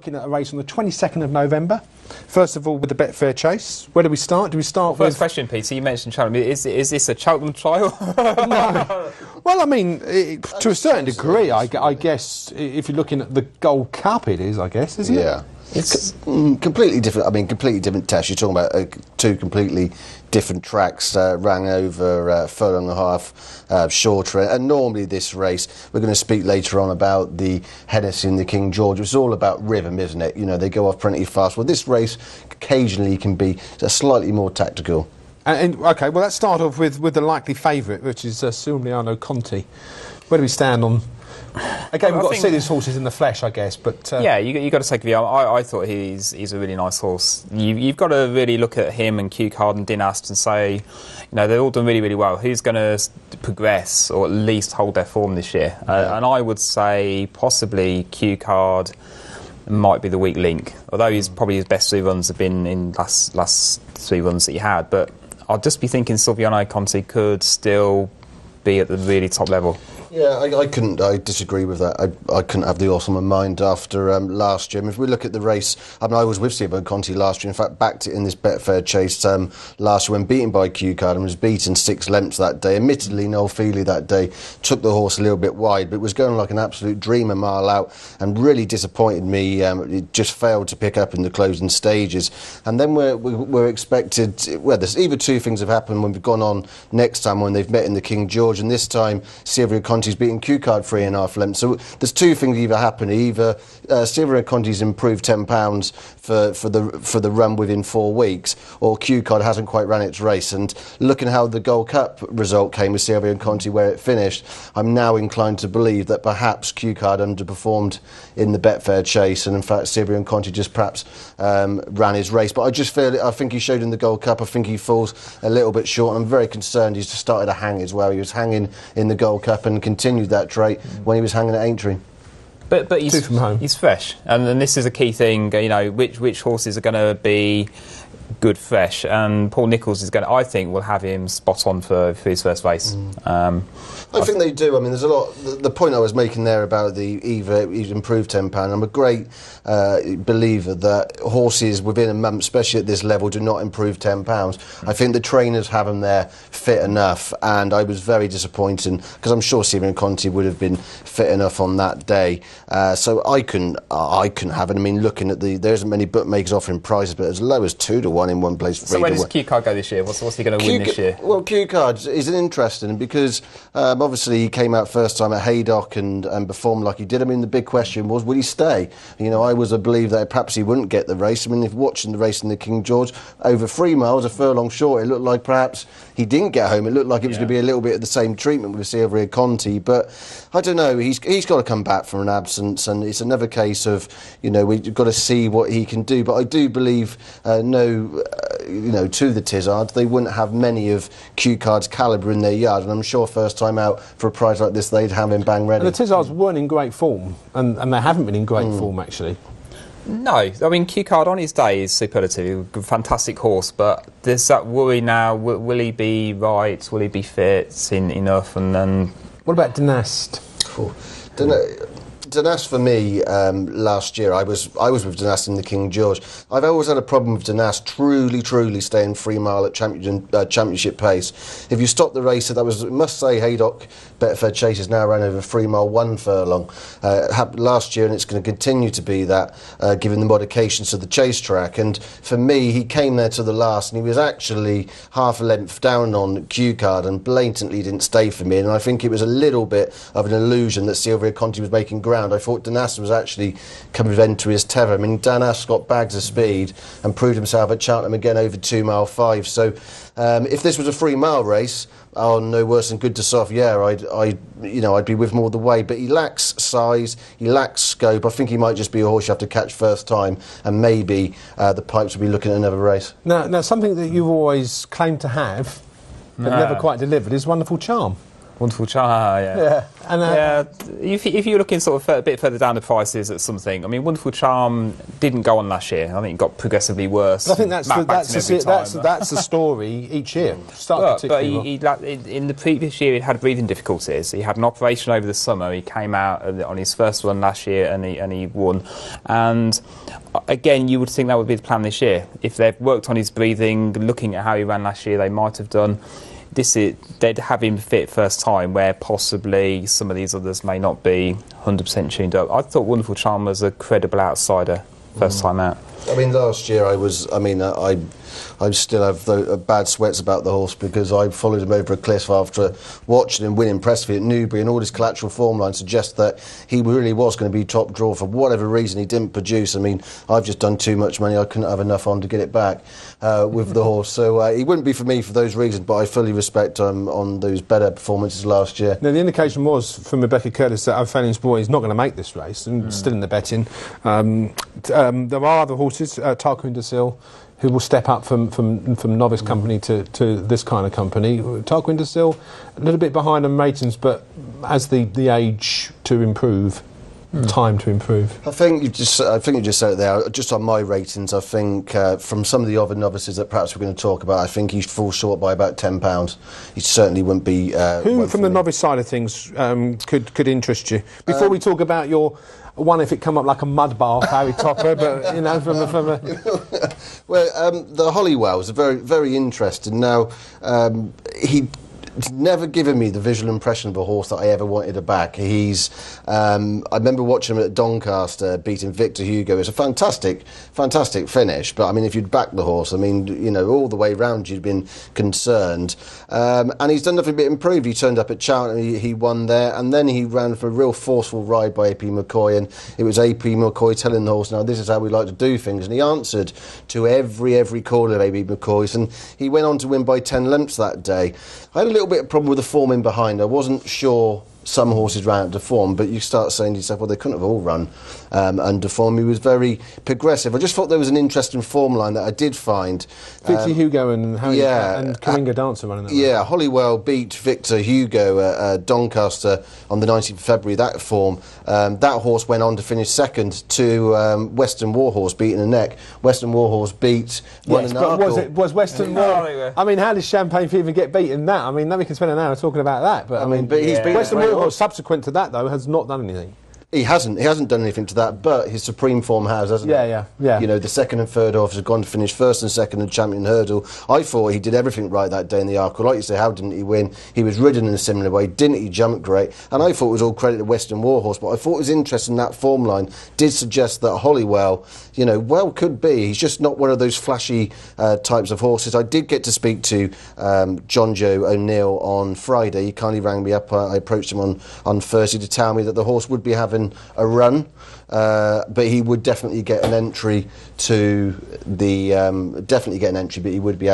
looking at a race on the 22nd of November. First of all, with the Betfair Chase. Where do we start? Do we start with... First question, Peter, you mentioned Cheltenham. Is this a Cheltenham trial? No. Well, I mean, to a certain degree, I guess, if you're looking at the Gold Cup, it is, I guess, isn't it? Yeah. It's completely different. I mean, completely different test. You're talking about two completely different tracks, ran over furlong and a half shorter. And normally this race, we're going to speak later on about the Hennessy and the King George. It's all about rhythm, isn't it? You know, they go off pretty fast. Well, this race occasionally can be slightly more tactical. OK, well, let's start off with the likely favourite, which is Silviano Conti. Where do we stand on... Again, we've got to see these horses in the flesh, I guess, but... Yeah, you got to take a view. I thought he's a really nice horse. You've got to really look at him and Q-Card and Dinast and say, you know, they've all done really, really well. Who's going to progress or at least hold their form this year? And I would say possibly Q-Card might be the weak link, although probably his best 3 runs have been in last 3 runs that he had. But I'd just be thinking Silviano Conti could still be at the really top level. Yeah, I disagree with that. I couldn't have the horse on my mind after last year. I mean, if we look at the race, I mean, I was with Silviano Conti last year. In fact, backed it in this Betfair Chase last year when beaten by Q-Card and was beaten 6 lengths that day. Admittedly, Noel Feely that day took the horse a little bit wide, but was going like an absolute dream a mile out and really disappointed me. It just failed to pick up in the closing stages. And then we're expected... Well, there's either two things have happened when we've gone on next time when they've met in the King George, and this time Silviano Conti's beating Q-Card 3.5 lengths. So there's two things either happen. Either Silviano Conti's improved £10 for the run within 4 weeks, or Q-Card hasn't quite run its race. And looking how the Gold Cup result came with Silviano Conti where it finished, I'm now inclined to believe that perhaps Q-Card underperformed in the Betfair Chase, and in fact Silviano Conti just perhaps ran his race. But I think he showed in the Gold Cup. I think he falls a little bit short, and I'm very concerned he's just started to hang as well. He was hanging in the Gold Cup and continued that trait when he was hanging at Aintree. But he's fresh, and this is a key thing. You know, which horses are going to be good fresh, and Paul Nicholls is going to, I think, will have him spot on for his first race. I think they do. I mean, there's a lot. The point I was making there about he's improved £10. I'm a great believer that horses within a month, especially at this level, do not improve £10. I think the trainers have them there fit enough, and I was very disappointed because I'm sure Silviano Conti would have been fit enough on that day. So I couldn't have it. I mean, looking at there isn't many bookmakers offering prizes, but as low as 2 to 1 in one place. So where does Q-Card go this year? What's he going to win this year? Well, Q-Card is interesting because obviously he came out first time at Haydock and performed like he did. I mean, the big question was, will he stay? You know, I was a believer that perhaps he wouldn't get the race. I mean, if watching the race in the King George, over 3 miles, a furlong short, it looked like perhaps he didn't get home. It looked like it was going to be a little bit of the same treatment with Silviano Conti. But I don't know, he's got to come back from an absence, and it's another case of, you know, we've got to see what he can do. But I do believe, to the Tizzards, they wouldn't have many of Q-Card's calibre in their yard, and I'm sure first time out for a prize like this they'd have him bang ready. And the Tizzards weren't in great form, and they haven't been in great form actually. No, I mean, Q-Card on his day is superlative, fantastic horse, but there's that worry now, will he be right, will he be fit enough, and then... What about Dinast? Dinast for me last year, I was with Dinast in the King George. I've always had a problem with Dinast truly staying 3 mile at championship pace. If you stop the race, that was, must say, Haydock Betfair Chase has now ran over 3 mile 1 furlong last year, and it's going to continue to be that given the modifications to the chase track. And for me, he came there to the last, and he was actually half a length down on Q-Card and blatantly didn't stay for me. And I think it was a little bit of an illusion that Silviano Conti was making ground. I thought Dinast was actually coming into his tether. I mean, Dinast got bags of speed and proved himself at Cheltenham again over 2 mile 5. So if this was a 3 mile race, no worse than good to soft, I'd be with him all the way. But he lacks size, he lacks scope. I think he might just be a horse you have to catch first time, and maybe the Pipes will be looking at another race. Now something that you've always claimed to have, but never quite delivered, is Wonderful Charm. Wonderful Charm, Yeah. And, if you're looking sort of a bit further down the prices at something, I mean, Wonderful Charm didn't go on last year. I think it got progressively worse. But I think that's the story each year. But in the previous year, he had breathing difficulties. He had an operation over the summer. He came out on his first run last year and he won. And again, you would think that would be the plan this year. If they've worked on his breathing, looking at how he ran last year, they might have done. They'd have him fit first time, where possibly some of these others may not be 100% tuned up. I thought Wonderful Charm was a credible outsider first time out. I mean, last year I still have bad sweats about the horse because I followed him over a cliff after watching him win impressively at Newbury, and all his collateral form line suggests that he really was going to be top draw. For whatever reason, he didn't produce. I mean, I've just done too much money. I couldn't have enough on to get it back with the horse. So he wouldn't be for me for those reasons, but I fully respect on those better performances last year. Now, the indication was from Rebecca Curtis that O'Fallon's Boy is not going to make this race, and still in the betting. There are other horses, Tarquin de Sille, who will step up from novice company to this kind of company. Tarquin de Sille, a little bit behind on ratings, but as the age to improve, time to improve. I think you just said it there. Just on my ratings, I think from some of the other novices that perhaps we're going to talk about, I think he falls short by about £10. He certainly wouldn't be. Who, from the novice side of things, could interest you? Before we talk about your one, if it come up like a mud bath, Harry Topper, but you know, from a well, the Hollywell's are very, very interesting. Now, he's never given me the visual impression of a horse that I ever wanted to back. I remember watching him at Doncaster beating Victor Hugo. It was a fantastic finish. But I mean, if you'd backed the horse, I mean, you know, all the way round you'd been concerned. And he's done nothing but improve. He turned up at Cheltenham, he won there, and then he ran for a real forceful ride by AP McCoy, and it was AP McCoy telling the horse, now this is how we like to do things, and he answered to every call of AP McCoy's, and he went on to win by 10 lengths that day. I had a little bit of problem with the form in behind. I wasn't sure some horses ran out to form, but you start saying to yourself, well, they couldn't have all run under form. He was very progressive. I just thought there was an interesting form line that I did find. Victor Hugo and Karinga Dancer running that way. Yeah, Hollywell beat Victor Hugo at Doncaster on the 19th of February, that form. That horse went on to finish second to Western Warhorse, beating the neck. Western Warhorse beat yes, but was Western Warhorse? I mean, how did Champagne Fever get beaten that? I mean, we can spend an hour talking about that, but I mean, but he's beaten Western Warhorse subsequent to that, though, has not done anything. He hasn't done anything to that, but his supreme form has, hasn't it? Yeah. You know, the second and third horse have gone to finish first and second in Champion Hurdle. I thought he did everything right that day in the Arkle. Like you say, how didn't he win? He was ridden in a similar way. Didn't he jump great? And I thought it was all credit to Western Warhorse, but I thought it was interesting that form line did suggest that Hollywell, you know, well could be. He's just not one of those flashy types of horses. I did get to speak to John Joe O'Neill on Friday. He kindly rang me up. I approached him on Thursday to tell me that the horse would be having a run. But he would definitely get an entry to the but he would be